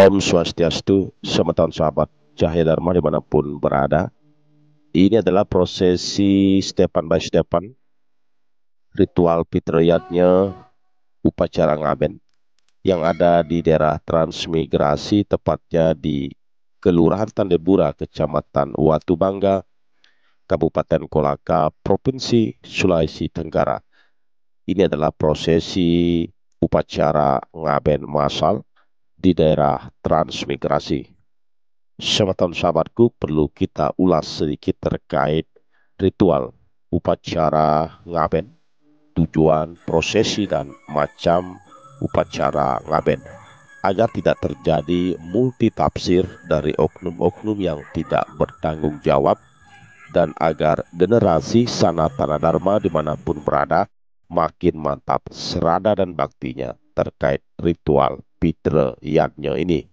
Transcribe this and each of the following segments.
Om Swastiastu, selamat tahun sahabat Cahaya Dharma dimanapun berada. Ini adalah prosesi Stepan by Stepan, ritual fitriyatnya upacara ngaben yang ada di daerah transmigrasi, tepatnya di Kelurahan Tandebura, Kecamatan Watu Bangga, Kabupaten Kolaka, Provinsi Sulawesi Tenggara. Ini adalah prosesi upacara ngaben massal di daerah transmigrasi. Sahabat sahabatku, perlu kita ulas sedikit terkait ritual upacara ngaben, tujuan, prosesi, dan macam upacara ngaben, agar tidak terjadi multitafsir dari oknum-oknum yang tidak bertanggung jawab, dan agar generasi Sanatana Dharma dimanapun berada makin mantap serada dan baktinya terkait ritual fitriyatnya ini.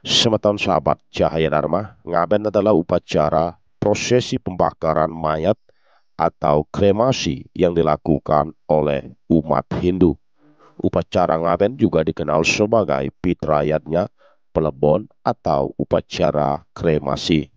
Semeton sahabat Cahaya Dharma, ngaben adalah upacara prosesi pembakaran mayat atau kremasi yang dilakukan oleh umat Hindu. Upacara ngaben juga dikenal sebagai fitriyatnya pelebon atau upacara kremasi.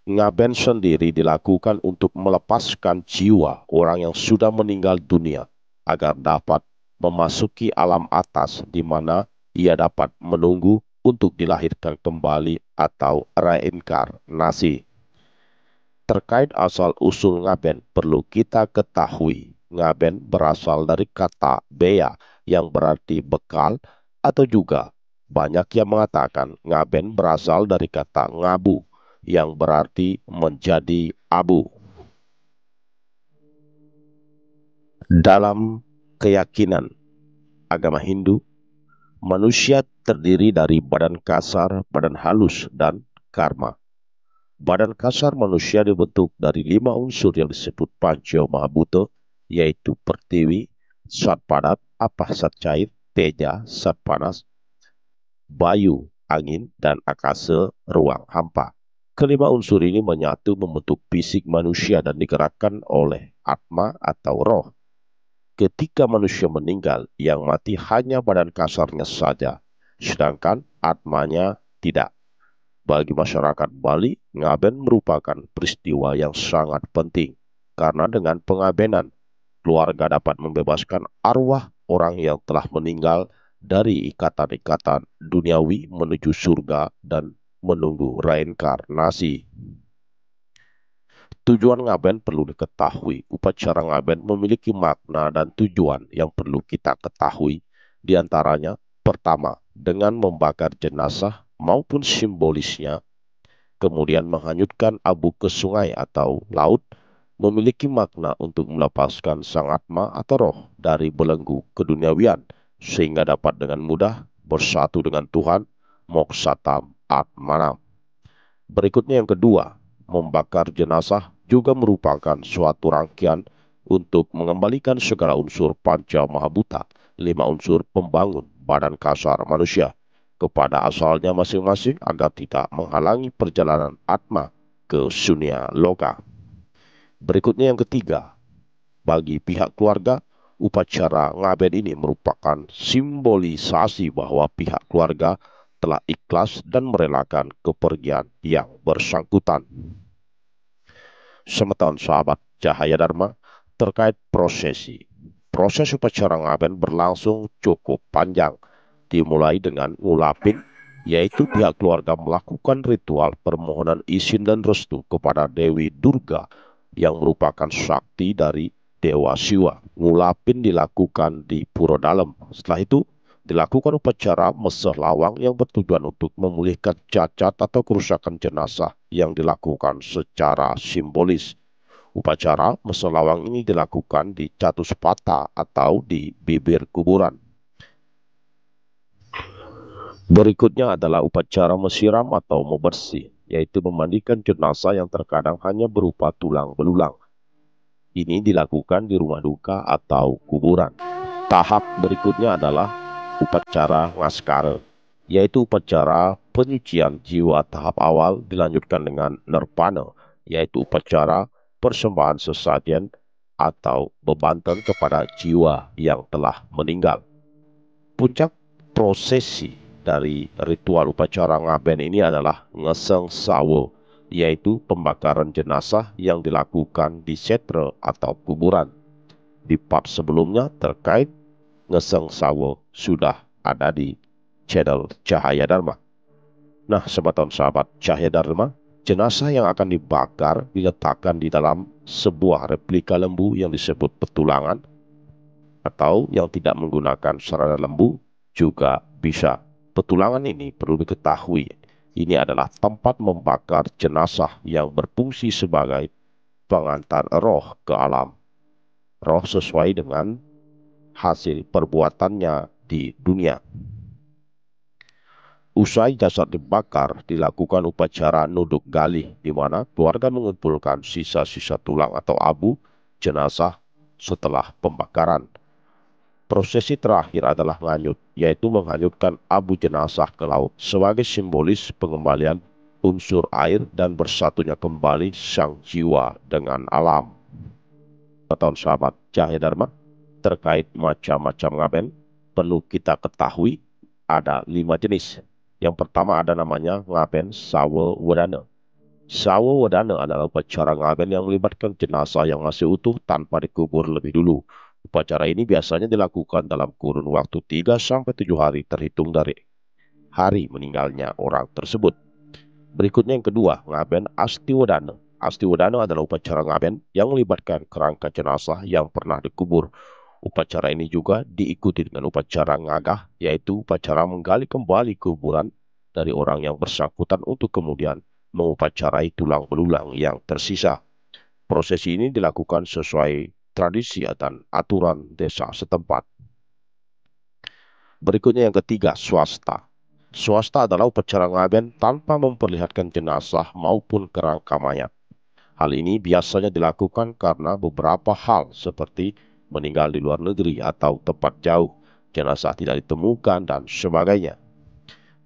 Ngaben sendiri dilakukan untuk melepaskan jiwa orang yang sudah meninggal dunia agar dapat memasuki alam atas, di mana ia dapat menunggu untuk dilahirkan kembali atau reinkarnasi. Terkait asal-usul ngaben perlu kita ketahui, ngaben berasal dari kata bea yang berarti bekal, atau juga banyak yang mengatakan ngaben berasal dari kata ngabu yang berarti menjadi abu. Dalam keyakinan agama Hindu, manusia terdiri dari badan kasar, badan halus, dan karma. Badan kasar manusia dibentuk dari 5 unsur yang disebut Panca Mahabhuta, yaitu pertiwi, zat padat, apah zat cair, teja, zat panas, bayu, angin, dan akasa, ruang hampa. Kelima unsur ini menyatu membentuk fisik manusia dan digerakkan oleh atma atau roh. Ketika manusia meninggal, yang mati hanya badan kasarnya saja, sedangkan atmanya tidak. Bagi masyarakat Bali, ngaben merupakan peristiwa yang sangat penting, karena dengan pengabenan, keluarga dapat membebaskan arwah orang yang telah meninggal dari ikatan-ikatan duniawi menuju surga dan menunggu reinkarnasi. Tujuan ngaben perlu diketahui. Upacara ngaben memiliki makna dan tujuan yang perlu kita ketahui. Di antaranya, pertama, dengan membakar jenazah maupun simbolisnya, kemudian menghanyutkan abu ke sungai atau laut, memiliki makna untuk melepaskan sang atma atau roh dari belenggu keduniawian, sehingga dapat dengan mudah bersatu dengan Tuhan, moksatam atmanam. Berikutnya yang kedua, membakar jenazah juga merupakan suatu rangkaian untuk mengembalikan segala unsur Panca Mahabhuta, 5 unsur pembangun badan kasar manusia, kepada asalnya masing-masing agar tidak menghalangi perjalanan atma ke sunya loka. Berikutnya yang ketiga, bagi pihak keluarga, upacara ngaben ini merupakan simbolisasi bahwa pihak keluarga telah ikhlas dan merelakan kepergian yang bersangkutan. Semeton sahabat Cahaya Dharma, terkait prosesi. Proses upacara ngaben berlangsung cukup panjang, dimulai dengan ngulapin, yaitu pihak keluarga melakukan ritual permohonan izin dan restu kepada Dewi Durga yang merupakan sakti dari Dewa Siwa. Ngulapin dilakukan di Pura Dalam. Setelah itu dilakukan upacara meseh lawang yang bertujuan untuk memulihkan cacat atau kerusakan jenazah yang dilakukan secara simbolis. Upacara meseh lawang ini dilakukan di Catuspata atau di bibir kuburan. Berikutnya adalah upacara menyiram atau membersih, yaitu memandikan jenazah yang terkadang hanya berupa tulang belulang. Ini dilakukan di rumah duka atau kuburan. Tahap berikutnya adalah upacara ngaskara, yaitu upacara penyucian jiwa. Tahap awal dilanjutkan dengan nirvana, yaitu upacara persembahan sesajen atau bebanten kepada jiwa yang telah meninggal. Puncak prosesi dari ritual upacara ngaben ini adalah ngeseng sawo, yaitu pembakaran jenazah yang dilakukan di setre atau kuburan. Di part sebelumnya terkait ngeseng sawo sudah ada di channel Cahaya Dharma. Nah, sahabat Cahaya Dharma, jenazah yang akan dibakar diletakkan di dalam sebuah replika lembu yang disebut petulangan, atau yang tidak menggunakan sarana lembu juga bisa. Petulangan ini perlu diketahui, ini adalah tempat membakar jenazah yang berfungsi sebagai pengantar roh ke alam. Roh sesuai dengan hasil perbuatannya di dunia. Usai jasad dibakar, dilakukan upacara nuduk galih, di mana keluarga mengumpulkan sisa-sisa tulang atau abu jenazah setelah pembakaran. Prosesi terakhir adalah nganyut, yaitu menghanyutkan abu jenazah ke laut sebagai simbolis pengembalian unsur air dan bersatunya kembali sang jiwa dengan alam. Sahabat Cahaya Dharma, terkait macam-macam ngaben, perlu kita ketahui ada 5 jenis. Yang pertama ada namanya ngaben sawo wedana. Sawo wedana adalah upacara ngaben yang melibatkan jenazah yang masih utuh tanpa dikubur lebih dulu. Upacara ini biasanya dilakukan dalam kurun waktu 3-7 hari terhitung dari hari meninggalnya orang tersebut. Berikutnya yang kedua, ngaben astiwadana. Astiwadana adalah upacara ngaben yang melibatkan kerangka jenazah yang pernah dikubur. Upacara ini juga diikuti dengan upacara ngagah, yaitu upacara menggali kembali kuburan dari orang yang bersangkutan untuk kemudian mengupacarai tulang belulang yang tersisa. Prosesi ini dilakukan sesuai tradisi dan aturan desa setempat. Berikutnya yang ketiga, swasta. Swasta adalah upacara ngaben tanpa memperlihatkan jenazah maupun kerangka mayat. Hal ini biasanya dilakukan karena beberapa hal seperti meninggal di luar negeri atau tempat jauh, jenazah tidak ditemukan, dan sebagainya.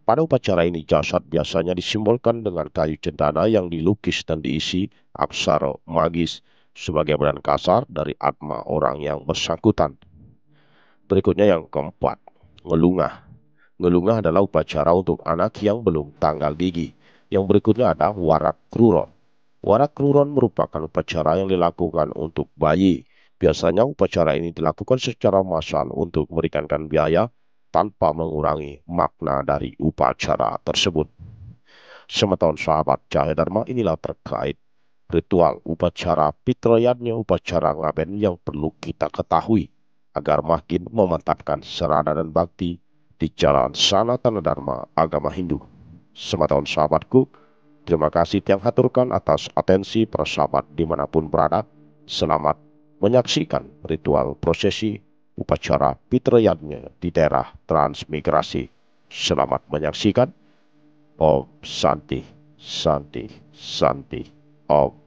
Pada upacara ini jasad biasanya disimbolkan dengan kayu cendana yang dilukis dan diisi aksara magis sebagai badan kasar dari atma orang yang bersangkutan. Berikutnya yang keempat, ngelungah. Ngelungah adalah upacara untuk anak yang belum tanggal gigi. Yang berikutnya ada warak kruron. Warak kruron merupakan upacara yang dilakukan untuk bayi. Biasanya upacara ini dilakukan secara massal untuk meringankan biaya tanpa mengurangi makna dari upacara tersebut. Sahabat Cahaya Dharma, inilah terkait ritual upacara pitrayatnya upacara ngaben yang perlu kita ketahui agar makin memantapkan serana dan bakti di jalan Sanatana Dharma agama Hindu. Sahabatku, terima kasih yang haturkan atas atensi para sahabat dimanapun berada. Selamat menyaksikan ritual prosesi upacara pitrayatnya di daerah transmigrasi. Selamat menyaksikan. Om Santi, Santi, Santi, Om.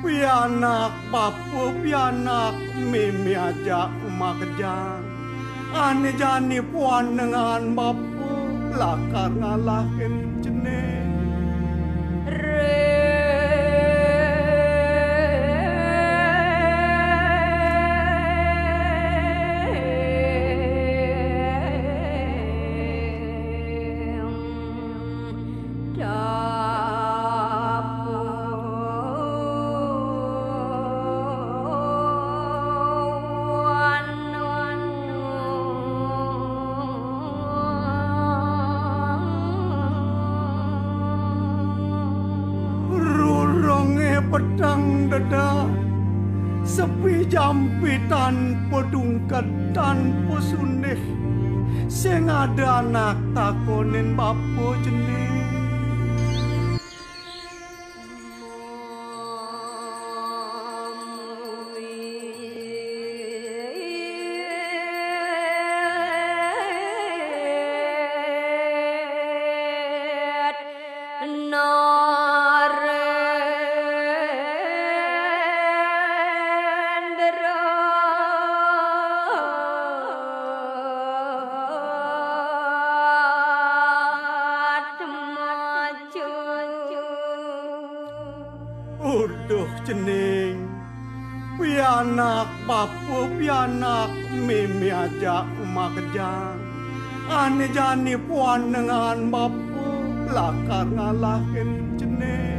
pianak papu pianak mimi aja makejang ane jani puan dengan bapu lakar ngalahin jeneng pedang dada sepi jampi tanpa dungkat tanpa sundeh sing ada anak takonin bapo jenih Uduh jening pianak papu pianak mimi aja makejang ane jani puan dengan bapu lakar ngalahin jening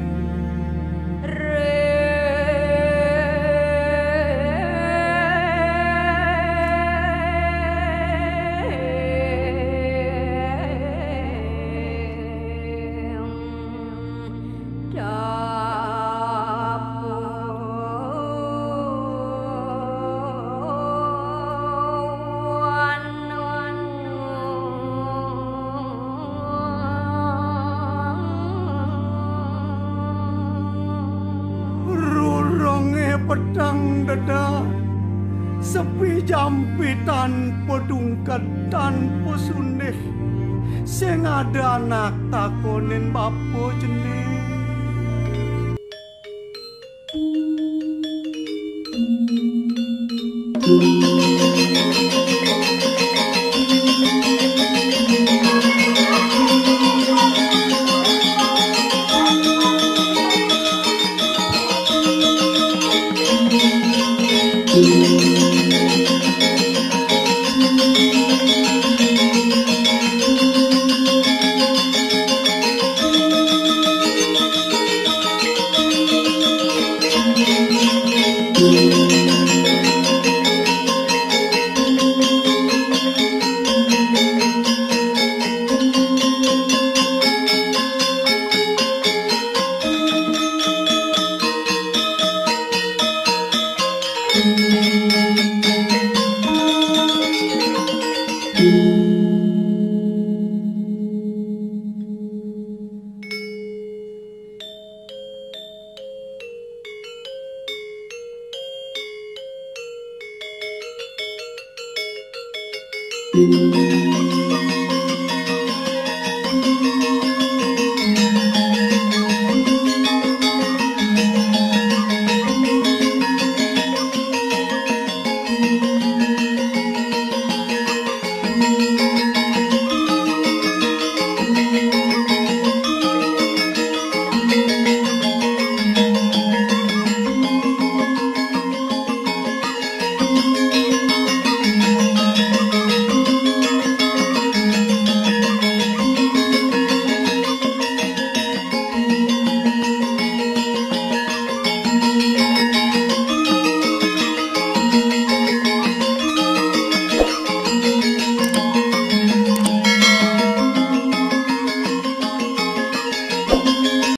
pedang dada sepi jampi tanpa dungkat tanpa sundeh sing ada anak takonin bapo jenih Thank you.